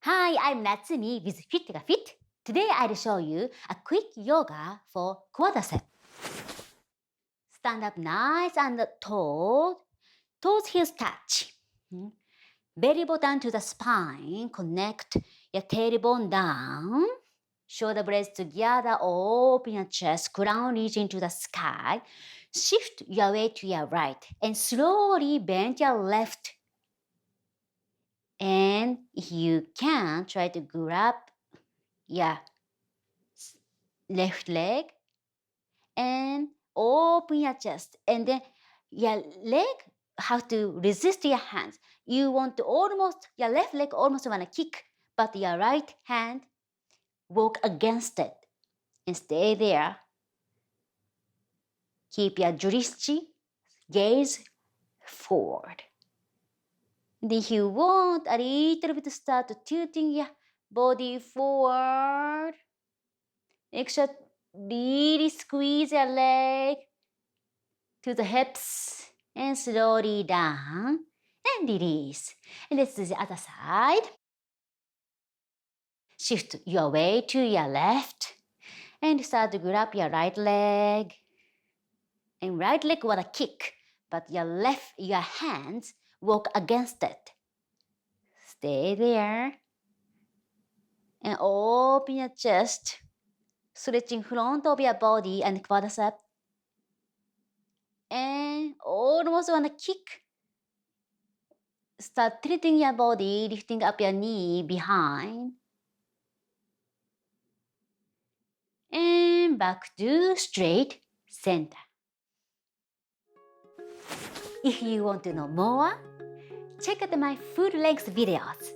Hi, I'm Natsumi with fitYOGAfit. Today I'll show you a quick yoga for quadriceps. Stand up nice and tall. Toes heels touch. Belly button to the spine. Connect your tailbone down. Shoulder blades together. Open your chest. Crown reaching to the sky. Shift your weight to your right and slowly bend your left. And if you can, try to grab your left leg and open your chest, and then your leg have to resist your hands. You want to your left leg almost want to kick, but your right hand walk against it and stay there. Keep your drishti gaze forward. And if you want a little bit, start tilting your body forward. Make sure really squeeze your leg to the hips and slowly down and release. And let's do the other side. Shift your weight to your left and start to grab your right leg. And right leg wanna kick, but your hands walk against it. Stay there and open your chest, stretching front of your body and quadriceps. And almost wanna kick. Start tilting your body, lifting up your knee behind. And back to straight center. If you want to know more, check out my full-length videos.